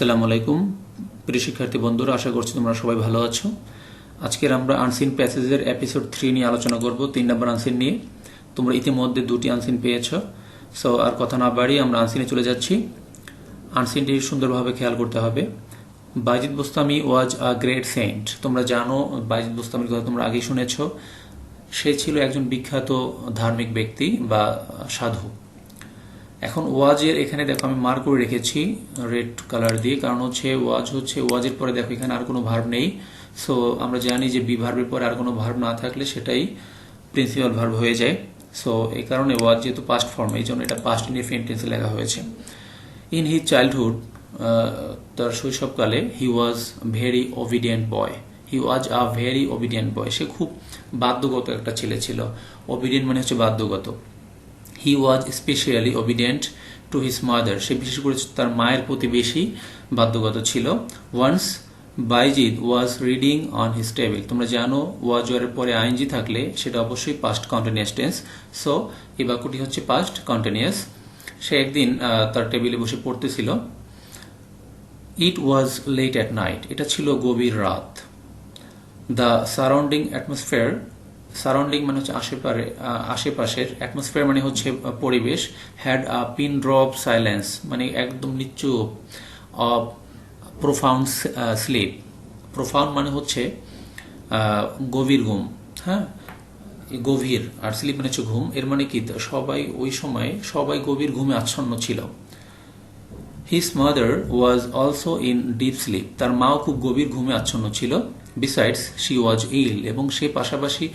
আসসালামু আলাইকুম প্রিয় শিক্ষার্থী বন্ধুরা, আশা করছি তোমরা সবাই ভালো আছো। আজকের আমরা আনসিন প্যাসেজের এপিসোড 3 নিয়ে আলোচনা করব, 3 নম্বর আনসিন নিয়ে। তোমরা ইতিমধ্যে 2টি আনসিন পেয়েছো। সো আর কথা না বাড়িয়ে আমরা আনসিনে চলে যাচ্ছি। আনসিনটি সুন্দরভাবে খেয়াল করতে হবে। বাইজিদ বোস্তামি ওয়াজ আ গ্রেট সেন্ট। তোমরা জানো বাইজিদ বোস্তামির কথা তোমরা আগেই শুনেছো। সে ছিল একজন বিখ্যাত ধার্মিক ব্যক্তি বা সাধু। এখন ওয়াজের এখানে দেখো আমি মার্ক করে রেখেছি রেড কালার দিয়ে, কারণ ওয়াজের পরে দেখো এখানে আর কোনো ভার্ব নেই। সো আমরা জানি যে বি ভার্বের পরে আর কোনো ভার্ব না থাকলে সেটাই প্রিন্সিপাল ভার্ব হয়ে যায়। সো এই কারণে ওয়াজ যেহেতু পাস্ট ফর্ম, এই জন্য এটা পাস্ট ইনডিফিনিট টেন্সে লেখা হয়েছে। ইন হিজ চাইল্ডহুড, তার শৈশবকালে, he was very obedient boy. He was a very obedient boy. সে খুব বাধ্যগত একটা ছেলে ছিল। ওবিডিয়েন্ট মানে হচ্ছে বাধ্যগত। He was specially obedient to his mother. সে বিশেষ করে তার মায়ের প্রতি বেশি বাধ্যগত ছিল। Once Bayazid was reading on his table. তোমরা জানো ওয়াজ এর পরে আইএনজি থাকলে সেটা অবশ্যই পাস্ট কন্টিনিউয়াস টেন্স। সো এই বাক্যটি হচ্ছে পাস্ট কন্টিনিউয়াস। সে একদিন তার টেবিলে বসে পড়তেছিল। ইট ওয়াজ লেট অ্যাট নাইট। এটা ছিল গভীর রাত। দ্য সারাউন্ডিং অ্যাটমসফিয়ার, সারাউন্ডিং মানে হচ্ছে আশেপাশের, অ্যাটমসফিয়ার মানে হচ্ছে পরিবেশ, had a pin drop silence মানে একদম নিশ্চুপ, প্রোফাউন্ড স্লিপ। প্রোফাউন্ড মানে হচ্ছে গভীর ঘুম, হ্যাঁ গভীর, আর স্লিপ মানে হচ্ছে ঘুম। এর মানে কি সবাই ওই সময় সবাই গভীর ঘুমে আচ্ছন্ন ছিল। His mother was also in deep sleep. তার মাও খুব গভীর ঘুমে আচ্ছন্ন ছিল। বিসাইডস শি ওয়াজ ইল, এবং সে পাশাপাশি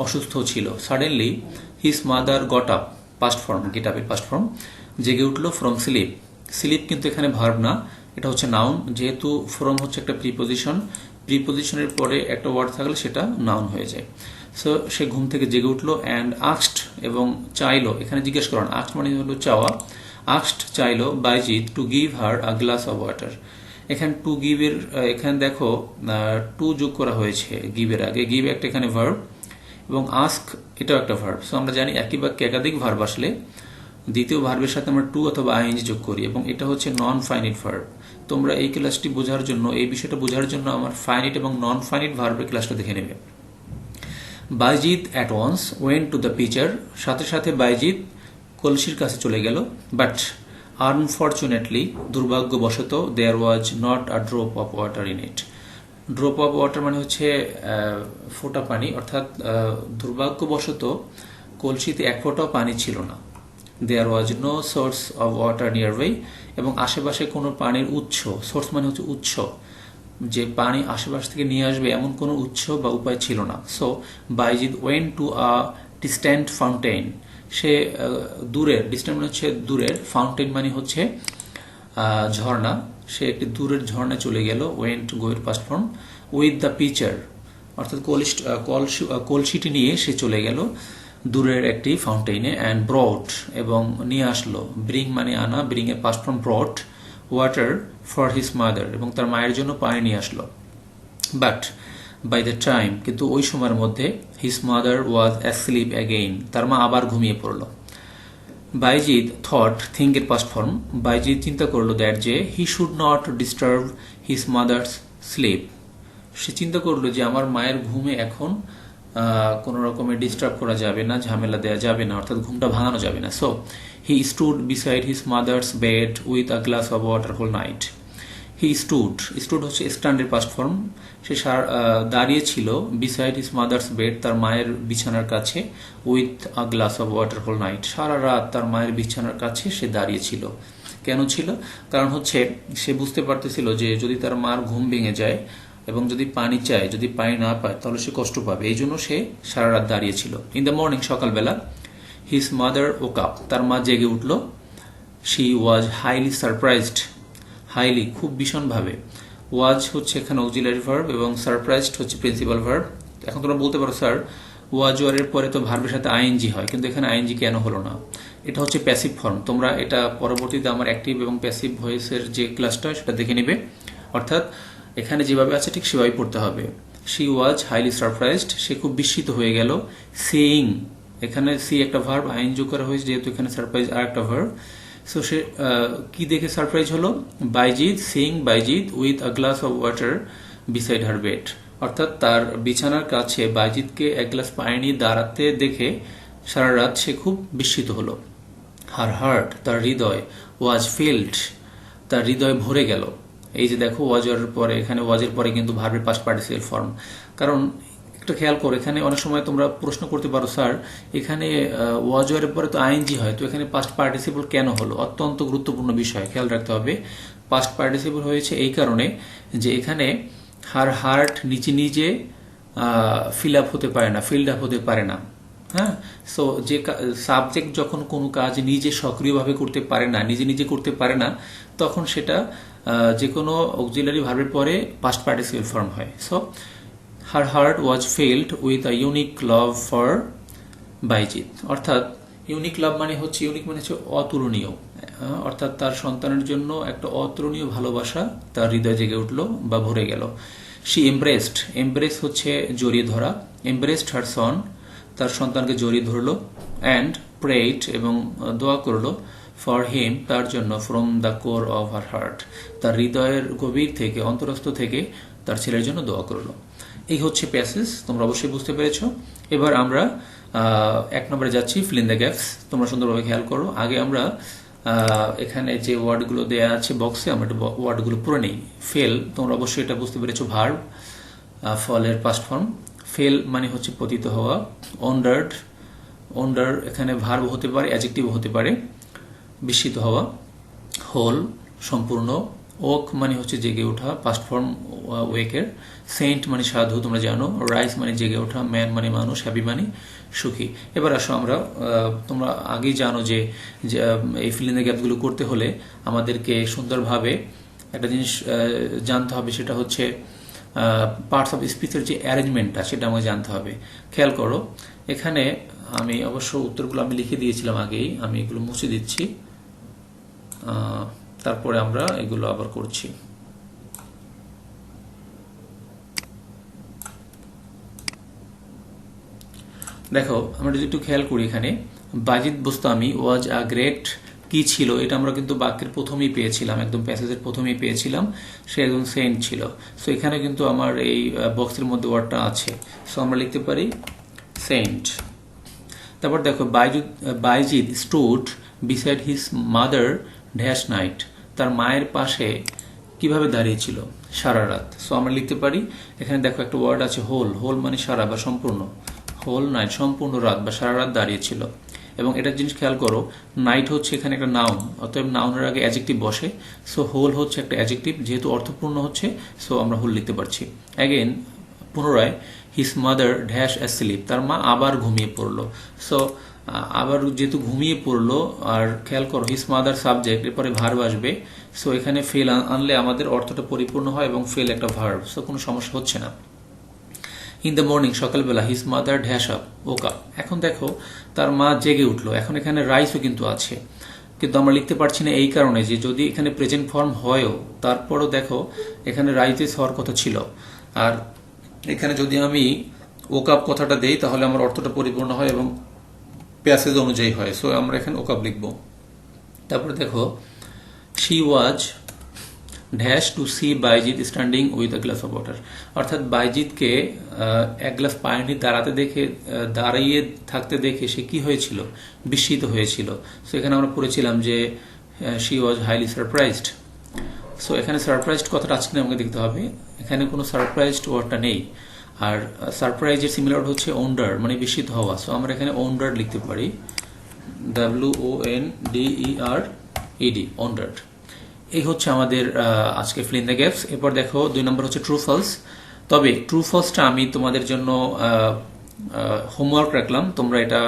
অসুস্থ ছিল। Suddenly his mother got up, past form, get আপের পাস্ট ফর্ম, জেগে উঠলো ফ্রম স্লিপ। স্লিপ কিন্তু এখানে ভার্ব না, এটা হচ্ছে নাউন। যেহেতু ফ্রম হচ্ছে একটা প্রিপোজিশন, প্রিপোজিশনের পরে একটা ওয়ার্ড থাকলে সেটা নাউন হয়ে যায়। সো সে ঘুম থেকে জেগে উঠলো অ্যান্ড আস্কড, এবং চাইলো, এখানে জিজ্ঞেস করেন, আস্কড মানে হলো চাওয়া। আস্কড চাইলো Bayazid to give her a glass of water. এখানে টু গিভ এর এখানে দেখো টু যোগ করা হয়েছে গিভের আগে। গিভ একটা এখানে ভার্ব এবং আস্ক এটাও একটা ভার্ব। সো আমরা জানি একই বাক্যে একাধিক ভার্ব আসলে দ্বিতীয় ভার্বের সাথে আমরা টু অথবা আইএনজি যোগ করি, এবং এটা হচ্ছে নন ফাইনিট ভার্ব। তোমরা এই ক্লাসটি বোঝার জন্য, এই বিষয়টা বোঝার জন্য আমার ফাইনিট এবং নন ফাইনিট ভার্বের ক্লাসটা দেখে নেবে। Bayazid at once went to the pitcher. সাথে সাথে বাইজিদ কলসির কাছে চলে গেল। বাট আনফর্চুনেটলি, দুর্ভাগ্যবশত, there was not a drop of water in it. Drop of water মানে হচ্ছে ফোঁটা পানি, অর্থাৎ দুর্ভাগ্যবশত কলসিতে এক ফোঁটাও পানি ছিল না। There was no source of water nearby, এবং আশেপাশে কোনো পানির উৎস, সোর্স মানে হচ্ছে উৎস, যে পানি আশেপাশ থেকে নিয়ে আসবে এমন কোনো উৎস বা উপায় ছিল না। So Bayazid went to a distant fountain. সে দূরের, ডিস্ট্যান্ট মানে হচ্ছে দূরের, ফাউন্টেন মানে হচ্ছে ঝর্ণা। সে একটি দূরের ঝর্ণায় চলে গেল। ওয়েন্ট গোয়ের past form. With the pitcher অর্থাৎ কলসিটি নিয়ে সে চলে গেল দূরের একটি ফাউন্টেইনে। অ্যান্ড ব্রড, এবং নিয়ে আসলো। ব্রিং মানে আনা, ব্রিং এর past form brought. Water for his mother, এবং তার মায়ের জন্য পানি নিয়ে আসলো। বাট বাই দ্য টাইম, কিন্তু ওই সময়ের মধ্যে, his mother was asleep again, তার মা আবার ঘুমিয়ে পড়ল। বাইজিদ থট, থিঙ্ক এর পাস্ট ফর্ম, বাইজিদ চিন্তা করলো দ্যাট যে he should not disturb his mother's sleep. সে চিন্তা করলো যে আমার মায়ের ঘুমে এখন কোনো রকমের ডিস্টার্ব করা যাবে না, ঝামেলা দেওয়া যাবে না, অর্থাৎ ঘুমটা ভাঙানো যাবে না। So he stood beside his mother's bed with a glass of water whole night. He stood হচ্ছে স্ট্যান্ডের পাস্ট ফর্ম। সে দাঁড়িয়ে ছিল বিসাইড হিজ মাদার্স বেড, তার মায়ের বিছানার কাছে, with a glass of water whole night, সারা রাত তার মায়ের বিছানার কাছে সে দাঁড়িয়ে ছিল। কেন ছিল? কারণ হচ্ছে সে বুঝতে পারতেছিল যে যদি তার মার ঘুম ভেঙে যায় এবং যদি পানি চায়, যদি পানি না পায়, তাহলে সে কষ্ট পাবে। এই জন্য সে সারা রাত দাঁড়িয়েছিল। ইন দ্য মর্নিং, সকালবেলা, হিজ মাদার ওক আপ, তার মা জেগে উঠল। She was highly surprised, highly খুব ভীষণভাবে। ওয়াজ হচ্ছে এখানে অক্সিলারি ভার্ব এবং সারপ্রাইজড হচ্ছে প্রিন্সিপাল ভার্ব। এখন তোমরা বলতে পারো স্যার ওয়াজ ওয়ারের পরে তো ভার্বের সাথে আইএনজি হয়, কিন্তু এখানে আইএনজি কেন হলো না? এটা হচ্ছে প্যাসিভ ফর্ম। তোমরা এটা পরবর্তীতে আমার অ্যাক্টিভ এবং প্যাসিভ ভয়েসের যে ক্লাসটা সেটা দেখে নেবে। অর্থাৎ এখানে যেভাবে আছে ঠিক সেভাবেই পড়তে হবে। শি ওয়াজ হাইলি সারপ্রাইজড, সে খুব বিস্মিত হয়ে গেল। সিইং, এখানে সি একটা ভার্ব, আইএনজি করা হয়েছে যেহেতু এখানে সারপ্রাইজ আর একটা ভার্ব। সো সে কি দেখে সারপ্রাইজ হলো? Bayazid seeing Bayazid with a glass of water beside her bed. অর্থাৎ তার বিছানার কাছে বাইজিদকে এক গ্লাস পানি দাঁড়াতে দেখে সারা রাত সে খুব বিস্মিত হলো। হার হার্ট, তার হৃদয়, ওয়াজ ফিল্ড, তার হৃদয় ভরে গেল। এই যে দেখো ওয়াজের পরে, এখানে ওয়াজের পরে কিন্তু ভার্বের পাস্ট পার্টিসিপল ফর্ম। কারণ একটা খেয়াল করো, এখানে অনেক সময় তোমরা প্রশ্ন করতে পারো, স্যার এখানে ওয়াজের পরে তো আইএনজি হয়, তো এখানে পাস্ট পার্টিসিপল কেন হলো? অত্যন্ত গুরুত্বপূর্ণ বিষয়, খেয়াল রাখতে হবে। পাস্ট পার্টিসিপল হয়েছে এই কারণে যে এখানে হার হার্ট নিজে নিজে ফিল আপ হতে পারে না, ফিল্ড আপ হতে পারে না। হ্যাঁ, সো যে সাবজেক্ট যখন কোনো কাজ নিজে সক্রিয়ভাবে করতে পারে না, নিজে নিজে করতে পারে না, তখন সেটা যে কোনো অক্সিলারি ভার্বের পরে পাস্ট পার্টিসিপল ফর্ম হয়। So her heart was filled with a unique love for Bayazid. অর্থাৎ ইউনিক লাভ মানে হচ্ছে, ইউনিক মানে হচ্ছে অতুলনীয়, অর্থাৎ তার সন্তানের জন্য একটা অতুলনীয় ভালোবাসা তার হৃদয় জেগে উঠলো বা ভরে গেল। শি এমব্রেসড, এমব্রেস হচ্ছে জড়িয়ে ধরা, এমব্রেসড হার সন, তার সন্তানকে জড়িয়ে ধরলো, অ্যান্ড প্রেড এবং দোয়া করলো, ফর হিম, তার জন্য, from the core of her heart, তার হৃদয়ের গভীর থেকে, অন্তরস্থ থেকে তার ছেলের জন্য দোয়া করলো। এই হচ্ছে প্যাসেজ, তোমরা অবশ্যই বুঝতে পেরেছ। এবার আমরা 1 নম্বরে যাচ্ছি, ফিল ইন দ্য গ্যাপস। তোমরা সুন্দরভাবে খেয়াল করো। আগে আমরা এখানে যে ওয়ার্ডগুলো দেয়া আছে বক্সে, আমরা ওয়ার্ডগুলো পুরো নেই। ফেল, তোমরা অবশ্যই এটা বুঝতে পেরেছো, ভার্ব, ফলের পাস্ট ফর্ম। ফেল মানে হচ্ছে পতিত হওয়া। ওন্ডার্ড, ওন্ডার এখানে ভার্ব হতে পারে, অ্যাডজেক্টিভ হতে পারে, বিস্মিত হওয়া। হোল, সম্পূর্ণ। ওক মানে হচ্ছে জেগে ওঠা, পাস্ট ফর্ম ওয়েকের। সেন্ট মানে সাধু, তোমরা জানো। রাইস মানে জেগে ওঠা। ম্যান মানে মানুষ। হ্যাপি মানে সুখী। এবার আসো আমরা, তোমরা আগেই জানো যে এই ফিল ইন দ্য গ্যাপগুলো করতে হলে আমাদেরকে সুন্দরভাবে একটা জিনিস জানতে হবে, সেটা হচ্ছে পার্টস অফ স্পিচের যে অ্যারেঞ্জমেন্টটা, সেটা আমাকে জানতে হবে। খেয়াল করো, এখানে আমি অবশ্য উত্তরগুলো আমি লিখে দিয়েছিলাম আগেই, আমি এগুলো মুছে দিচ্ছি, তারপরে আমরা এগুলো আবার করছি। দেখো, আমরা যদি একটু খেয়াল করি, এখানে বাজিদ বোস্তামি ওয়াজ আ গ্রেট, কি ছিল এটা আমরা কিন্তু বাক্যের প্রথমেই পেয়েছিলাম, একদম প্যাসেজের প্রথমেই পেয়েছিলাম, সে একদম সেন্ট ছিল। সো এখানে কিন্তু আমার এই বক্সের মধ্যে ওয়ার্ডটা আছে, সো আমরা লিখতে পারি সেন্ট। তারপর দেখো, Bayazid stood beside his mother dash night, তার মায়ের পাশে কিভাবে দাঁড়িয়েছিল? সারা রাত। সো আমরা লিখতে পারি, এখানে দেখো একটা ওয়ার্ড আছে হোল, হোল মানে সারা বা সম্পূর্ণ, হোল নাইট সম্পূর্ণ রাত বা সারা রাত দাঁড়িয়েছিল। এবং এটা জিনিস খেয়াল করো, নাইট হচ্ছে এখানে একটা নাউন, অতএব নাউনের আগে অ্যাডজেক্টিভ বসে। সো হোল হচ্ছে একটা অ্যাডজেক্টিভ, যেহেতু অর্থপূর্ণ হচ্ছে, সো আমরা হোল লিখতে পারছি। অ্যাগেন, পুনরায়, হিজ মাদার ড্যাশ অ্যাসলিপ, তার মা আবার ঘুমিয়ে পড়লো। সো আবার যেহেতু ঘুমিয়ে পড়লো, আর খেয়াল করো হিজ মাদার সাবজেক্ট, এরপরে ভার্ব আসবে। সো এখানে ফেল আনলে আমাদের অর্থটা পরিপূর্ণ হয় এবং ফেল একটা ভার্ব, সো কোনো সমস্যা হচ্ছে না। ইন দ্য মর্নিং, সকালবেলা, হিজ মাদার ড্যাশ আপ, ওকা। এখন দেখো, তার মা জেগে উঠলো। এখন এখানে রাইসও কিন্তু আছে, কিন্তু আমরা লিখতে পারছি না এই কারণে যে যদি এখানে প্রেজেন্ট ফর্ম হয়ও, তারপরও দেখো এখানে রাইজেস হওয়ার কথা ছিল। আর এখানে যদি আমি ওকাপ কথাটা দেই, তাহলে আমার অর্থটা পরিপূর্ণ হয় এবং প্যাসেজ অনুযায়ী হয়। সো আমরা এখানে ওকাপ লিখব। তারপরে দেখো, she was dash to see Bayazid standing with a glass of water, অর্থাৎ বাইজিৎকে এক গ্লাস পানি দাঁড়িয়ে থাকতে দেখে সে কি হয়েছিল? বিস্মিত হয়েছিল। সো এখানে আমরা পড়েছিলাম যে she was highly surprised. So এখানে সারপ্রাইজড কথাটা আছে কিনা আমাকে দেখতে হবে। এখানে কোনো সারপ্রাইজড ওয়ার্ডটা নেই। আর সারপ্রাইজের সিমিলার হচ্ছে ওন্ডার, মানে বিস্মিত হওয়া। সো আমরা এখানে ওন্ডার লিখতে পারি, WONDERED, ওন্ডার্ড। এই হচ্ছে আমাদের আজকে ফিল ইন দ্য গ্যাপস। এরপর দেখো 2 নম্বর হচ্ছে ট্রু ফলস। তবে ট্রু ফলসটা আমি তোমাদের জন্য হোমওয়ার্ক রাখলাম। তোমরা এটা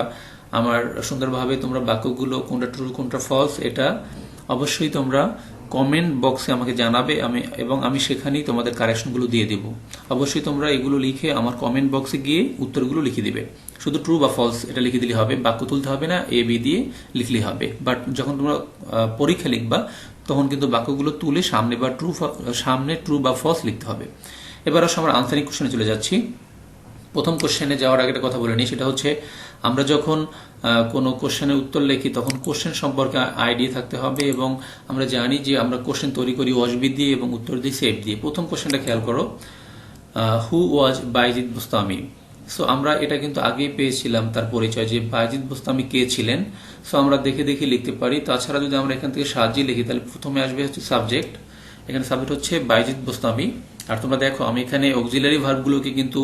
আমার সুন্দরভাবে তোমরা বাক্যগুলো কোনটা ট্রু কোনটা ফলস, এটা অবশ্যই তোমরা কমেন্ট বক্সে আমাকে জানাবে, আমি সেখানেই তোমাদের কারেকশনগুলো দিয়ে দেব। অবশ্যই তোমরা এগুলো লিখে আমার কমেন্ট বক্সে গিয়ে উত্তরগুলো লিখে দিবে। শুধু ট্রু বা ফলস এটা লিখে দিলে হবে, বাক্য তুলতে হবে না, A B দিয়ে লিখলেই হবে। বাট যখন তোমরা পরীক্ষা লিখবা, তখন কিন্তু বাক্যগুলো তুলে সামনে ট্রু বা ফলস লিখতে হবে। এবার আসলে আমরা আনসারিং কোশ্চেনে চলে যাচ্ছি। প্রথম কোশ্চেনে যাওয়ার আগে একটা কথা বলে নিই, সেটা হচ্ছে আমরা যখন কোনো কোশ্চেনের উত্তর লিখি তখন কোশ্চেন সম্পর্কে আইডিয়া থাকতে হবে, এবং আমরা জানি যে আমরা কোশ্চেন তৈরি করি ওয়াজবি দিয়ে এবং উত্তর দিই সেফ দিয়ে। প্রথম কোশ্চেনটা খেয়াল করো, হু ওয়াজ বাইজিদ বুস্তামি। সো আমরা এটা কিন্তু আগেই পেয়েছিলাম তার পরিচয়, যে বাইজিদ বুস্তামি কে ছিলেন। সো আমরা দেখে দেখে লিখতে পারি। তাছাড়া যদি আমরা এখান থেকে সাজিয়ে লিখি তাহলে প্রথমে আসবে হচ্ছে সাবজেক্ট, এখানে সাবজেক্ট হচ্ছে বাইজিদ বুস্তামি। আর তোমরা দেখো আমি এখানে অক্সিলারি ভার্বগুলোকে কিন্তু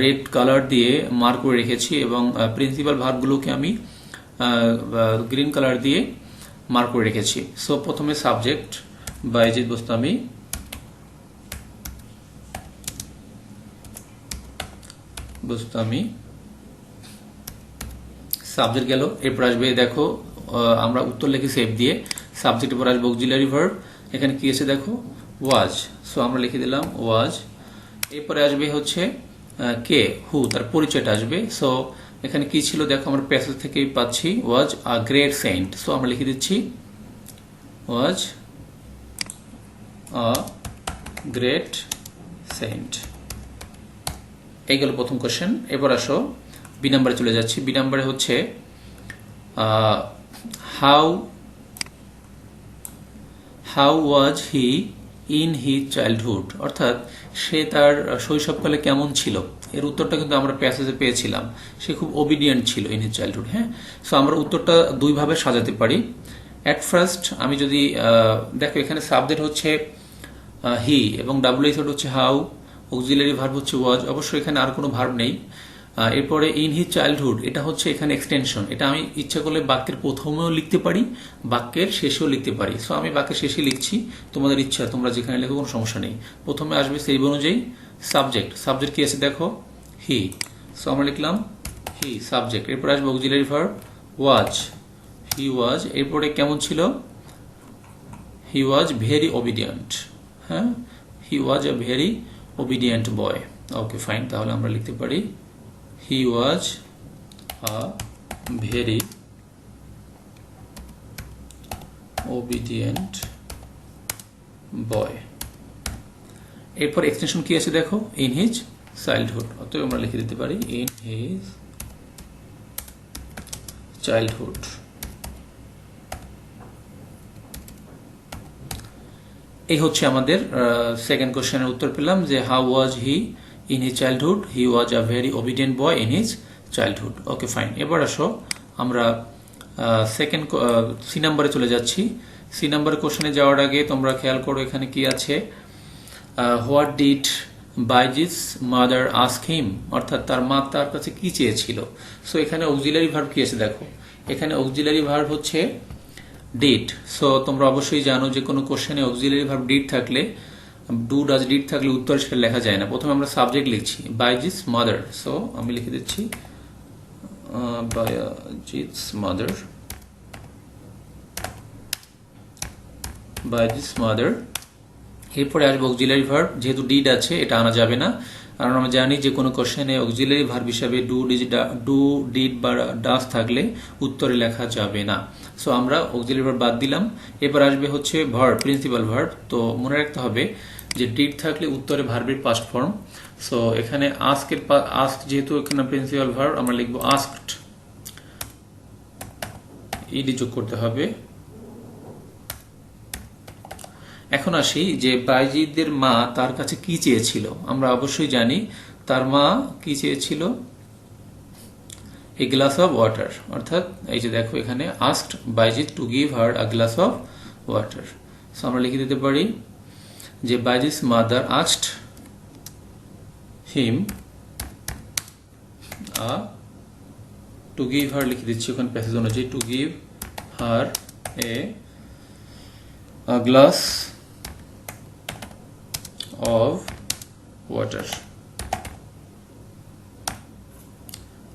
রেড কালার দিয়ে মার্ক করে রেখেছি, এবং প্রিন্সিপাল ভার্বগুলোকে আমি গ্রিন কালার দিয়ে মার্ক করে রেখেছি। সো প্রথমে সাবজেক্ট বাইজিদ বুস্তামি, সাবজেক্ট গেল। এরপর আসবে দেখো আমরা উত্তর লিখি সেভ দিয়ে, সাবজেক্টের পর আসবে অক্সিলারি ভার্ব, এখানে কি আছে দেখো ওয়াজ। সো আমরা লিখে দিলাম ওয়াজ। এরপরে আসবে হচ্ছে কে, হু, তার পরিচয়টা আসবে। সো এখানে কি ছিল দেখো, আমরা প্যাসেজ থেকেই পাচ্ছি ওয়াজ আ গ্রেট সেন্ট। সো আমরা লিখে দিচ্ছি ওয়াজ আ গ্রেট সেন্ট। এই গেল প্রথম কোশ্চেন। এবার আসো বি নাম্বারে চলে যাচ্ছি। বি নাম্বারে হচ্ছে how was he in his childhood, অর্থাৎ সে তার শৈশবকালে কেমন ছিল। এর উত্তরটা কিন্তু আমরা প্যাসেজে পেয়েছিলাম, সে খুব ওবিডিয়েন্ট ছিল ইন হিজ চাইল্ডহুড। হ্যাঁ, সো আমরা উত্তরটা দুইভাবে সাজাতে পারি। অ্যাট ফার্স্ট আমি যদি দেখো এখানে সাবজেক্ট হচ্ছে হি এবং ডাব্লিউ হচ্ছে হাউ, অক্সিলারি ভার্ব হচ্ছে ওয়াজ, অবশ্যই এখানে আর কোনো ভার্ব নেই। এরপরে ইন হিজ চাইল্ডহুড, এটা হচ্ছে এখানে এক্সটেনশন, এটা আমি ইচ্ছা করলে বাক্যের প্রথমেও লিখতে পারি, বাক্যের শেষেও লিখতে পারি। সো আমি বাক্যের শেষে লিখছি, তোমাদের ইচ্ছা, তোমরা যেখানে লেখো কোনো সমস্যা নেই। প্রথমে আসবে সেই অনুযায়ী সাবজেক্ট, সাবজেক্ট কি আছে দেখো হি। সো আমরা লিখলাম হি সাবজেক্ট। এরপর আসবে অক্সিলারি ভার্ব ওয়াজ, হি ওয়াজ। এরপরে কেমন ছিল, হি ওয়াজ ভেরি ওবিডিয়েন্ট। হ্যাঁ, he was a very obedient boy. Okay fine, তাহলে আমরা লিখতে পারি he was a very obedient boy। এরপর এক্সটেনশন কি আছে দেখো in his childhood, অতএব আমরা লিখে দিতে পারি in his childhood। এই হচ্ছে আমাদের সেকেন্ড কোশ্চেনের উত্তর পেলাম, যে how was he in his childhood, he was a very obedient boy in his childhood। Okay fine. এবার আসো আমরা সেকেন্ড সি নাম্বারে চলে যাচ্ছি। সি নাম্বার কোশ্চেনে যাওয়ার আগে তোমরা খেয়াল করো এখানে কি আছে, what did Bayazid's mother ask him, অর্থাৎ তার মা তার কাছে কি চেয়েছিল। সো এখানে অক্সিলারি ভার্ব কি আছে দেখো, এখানে অক্সিলারি ভার্ব হচ্ছে ডিড। সো তোমরা অবশ্যই জানো যে কোনো কোশ্চেনে অক্সিলারি ভার্ব ডিড থাকলে, ডু ডাজ ডিড থাকলে উত্তর সেটা লেখা যায় না। প্রথমে আমরা সাবজেক্ট লিখছি বাইজিস মাদার। সো আমি লিখে দিচ্ছি বাইজিস মাদার, বাইজিস মাদার। এরপরে আসবে অক্সিলারি ভার্ব, যেহেতু ডিড আছে এটা আনা যাবে না, কারণ আমরা জানি যে কোনো কোশ্চেনে অক্সিলারি ভার্ব হিসাবে ডু ডিড বা ডাস থাকলে উত্তরে লেখা যাবে না। সো আমরা অক্সিলারি ভার্ব বাদ দিলাম। এবার আসবে হচ্ছে ভার্ব, প্রিন্সিপাল ভার্ব। তো মনে রাখতে হবে যে ডিড থাকলে উত্তরে ভার্বের পাস্ট ফর্ম। সো এখানে আস্ক যেহেতু এখানে প্রিন্সিপাল ভার্ব, আমরা লিখব আস্কড, ইডি যোগ করতে হবে। এখন আসি যে বাইজিদের মা তার কাছে কি চেয়েছিল। আমরা অবশ্যই জানি তার মা কি চেয়েছিল, এ গ্লাস অফ ওয়াটার, অর্থাৎ এই যে দেখো এখানে asked Bayazid to give her a glass of water. So আমরা লিখে দিতে পারি যে Bayazid's mother asked him to give her, লিখে দিচ্ছি ওখানে প্যাসেজ অনুযায়ী, to give her a glass of water.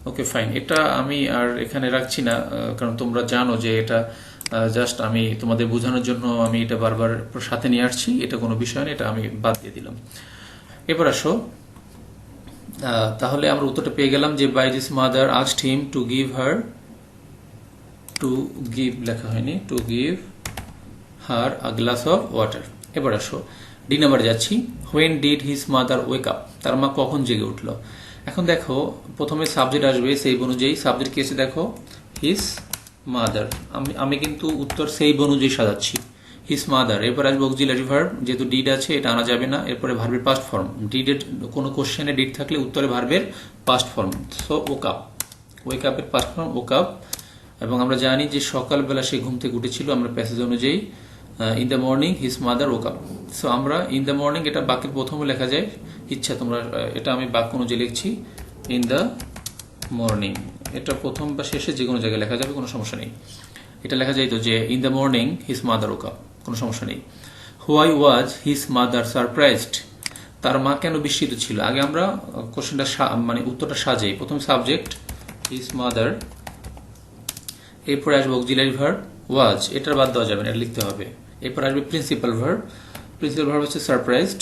Okay fine, এটা আমি আর এখানে রাখছি না, কারণ তোমরা জানো যে এটা জাস্ট আমি তোমাদের বোঝানোর জন্য আমি এটা বারবার সাথে নিয়ে আসছি, এটা কোনো বিষয় না, এটা আমি বাদ দিয়ে দিলাম। এবার আসো, তাহলে আমরা উত্তরটা পেয়ে গেলাম যে Bayazid's mother asked him to give her, to give লেখা হয়নি, to give her a glass of water. এবার আসো ডি নাম্বারে যাচ্ছি। When did his mother wake up, তার মা কখন জেগে উঠলো। এখন দেখো প্রথমে সাবজেক্ট আসবে, সেই অনুযায়ী সাবজেক্ট কি আছে দেখো, হিজ মাদার। আমি কিন্তু উত্তর সেই অনুযায়ী সাজাচ্ছি, হিজ মাদার। এরপর আসবে অক্সিলারি ভার্ব, যেহেতু ডিড আছে এটা আনা যাবে না। এরপরে ভার্বের পাস্ট ফর্ম, ডিডের কোনো কোশ্চেনে ডিড থাকলে উত্তরে ভার্বের past form. So woke up, wake আপের পাস্ট ফর্ম ওক আপ। এবং আমরা জানি যে সকালবেলা সে ঘুম থেকে উঠেছিল, আমরা প্যাসেজ অনুযায়ী in the morning his mother woke up. So আমরা ইন দ্য মর্নিং এটা বাক্যের প্রথমে লেখা যায়, ইচ্ছা তোমরা, এটা আমি বাক্য অনুযায়ী লিখছি ইন দ্য মর্নিং। এটা প্রথম বা শেষে যে কোনো জায়গায় লেখা যাবে, কোনো সমস্যা নেই। এটা লেখা যাইতো যে in the morning his mother woke up, কোনো সমস্যা নেই। Why was his mother surprised, তার মা কেন বিস্মিত ছিল। আগে আমরা কোশ্চেনটা মানে উত্তরটা সাজাই, প্রথম সাবজেক্ট হিজ মাদার, এরপরে আসবে অক্সিলারি ভার্ব ওয়াজ, এটার বাদ দেওয়া যাবে না, এটা লিখতে হবে। এরপর আসবে প্রিন্সিপাল ভার্ব, প্রিন্সিপাল ভার্ব হচ্ছে surprised,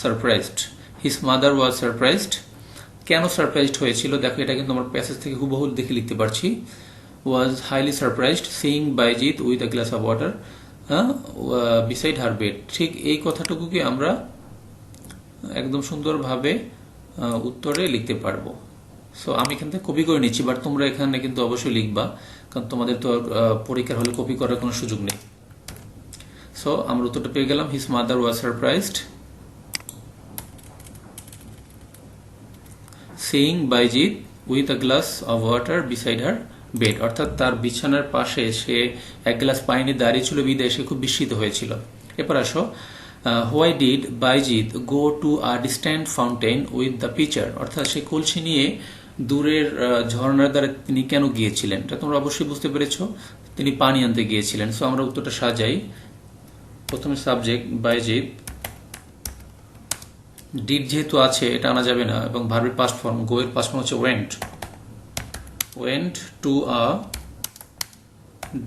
surprised. His mother was surprised, কেন সারপ্রাইজড হয়েছিল দেখো, এটা কিন্তু আমার প্যাসেজ থেকে হুবহু দেখে লিখতে পারছি। Was highly surprised seeing Bayazid with a glass of water beside her bed. ঠিক এই কথাটুকুকে আমরা একদম সুন্দরভাবে উত্তরে লিখতে পারবো। সো আমি এখান থেকে কপি করে নিচ্ছি, বাট তোমরা এখানে কিন্তু অবশ্যই লিখবা, কারণ তোমাদের তো পরীক্ষার হলে কপি করার কোনো সুযোগ নেই। সো আমরা উত্তরটা পেয়ে গেলাম, his mother was surprised seeing Bayazid with a glass of water beside her bed, অর্থাৎ তার বিছানার পাশে সে এক গ্লাস পানি নিয়ে দাঁড়িয়ে ছিল, বিদায় সে খুব বিস্মিত হয়েছিল। এরপর আসো, why did Bayazid go to a distant fountain with the pitcher, অর্থাৎ সে কলসি নিয়ে দূরের ঝর্ণার দ্বারা তিনি কেন গিয়েছিলেন, এটা তোমরা অবশ্যই বুঝতে পেরেছ, তিনি পানি আনতে গিয়েছিলেন। সো আমরা উত্তরটা সাজাই, প্রথমে সাবজেক্ট বাইজিৎ, ডিড যেহেতু আছে এটা আনা যাবে না, এবং ভার্বের পাস্ট ফর্ম, গো এর পাস্ট ফর্ম হচ্ছে went, went to a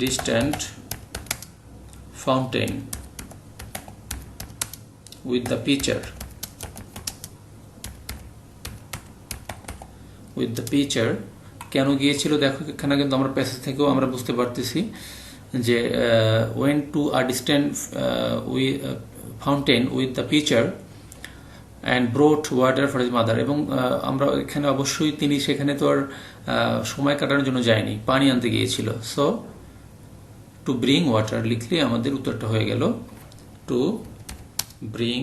distant fountain with the pitcher, with the pitcher কেন গিয়েছিল দেখো, এখানে কিন্তু আমরা প্যাসেজ থেকেও আমরা বুঝতে পারতেছি যে went to a distant fountain with the pitcher and brought water for his mother, এবং আমরা এখানে অবশ্যই তিনি সেখানে তো আর সময় কাটানোর জন্য যায়নি, পানি আনতে গিয়েছিল। সো টু ব্রিং ওয়াটার লিখলে আমাদের উত্তরটা হয়ে গেল, টু ব্রিং।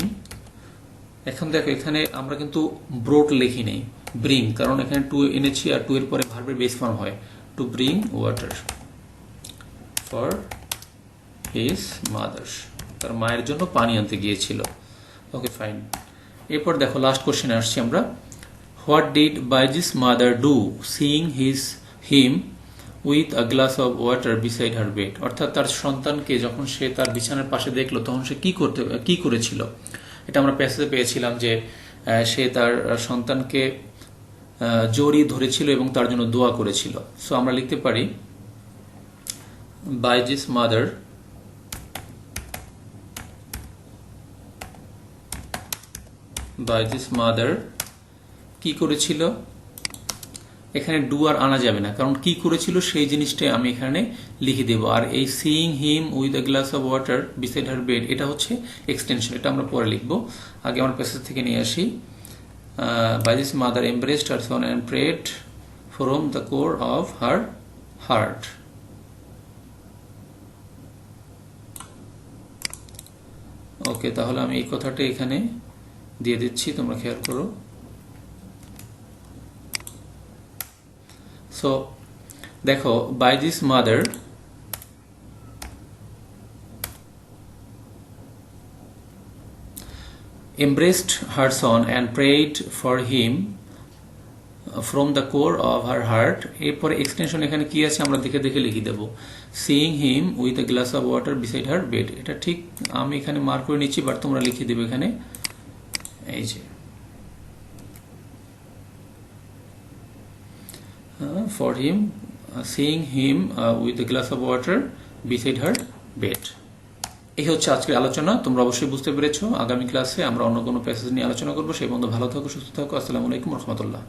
এখন দেখো এখানে আমরা কিন্তু ব্রোট লিখি নেই, ব্রিং, কারণ এখানে টু এনেছি আর টু এর পরে ভার্বের বেস ফর্ম হয়, to bring water for his mother, তার মায়ের জন্য পানি আনতে গিয়েছিল। Okay fine. এরপর দেখো লাস্ট কোশ্চেনে আসছি আমরা, what did Bayazid mother do seeing him with a glass of water beside her bed, অর্থাৎ তার সন্তানকে যখন সে তার বিছানার পাশে দেখলো তখন সে কি করেছিল। এটা আমরা প্যাসেজে পেয়েছিলাম যে সে তার সন্তানকে জড়িয়ে ধরেছিল এবং তার জন্য দোয়া করেছিল। সো আমরা লিখতে পারি বাইজিৎ মাদার কি করেছিল, এখানে ডু আর আনা যাবে না, কারণ কি করেছিল সেই জিনিসটাই আমি এখানে লিখে দেব। আর এই seeing him with a glass of water beside her bed এটা হচ্ছে এক্সটেনশন, এটা আমরা পরে লিখবো। আগে আমরা প্যাসেজ থেকে নিয়ে আসি, Bayazid mother embraced her son and prayed from the core of her heart. Okay, তাহলে আমি এই কথাটা এখানে দিয়ে দিচ্ছি, তোমরা খেয়াল করো। সো দেখো, বাইজিৎ mother embraced her son and prayed for him from the core of her heart। এরপরে এক্সটেনশন এখানে কি আছে আমরা দেখে দেখে লিখে দেব, seeing him with a glass of water beside her bed। এটা ঠিক আমি এখানে মার্ক করে নিচ্ছি, বাট তোমরা লিখে দেবে এখানে, এই যে for him seeing him with a glass of water beside her bed। এই হচ্ছে আজকের আলোচনা, তোমরা অবশ্যই বুঝতে পেরেছো। আগামী ক্লাসে আমরা অন্য কোনো প্যাসেজ নিয়ে আলোচনা করবো। সেই পর্যন্ত ভালো থাকো, সুস্থ থাকো। আসসালামু আলাইকুম ওয়া রাহমাতুল্লাহ।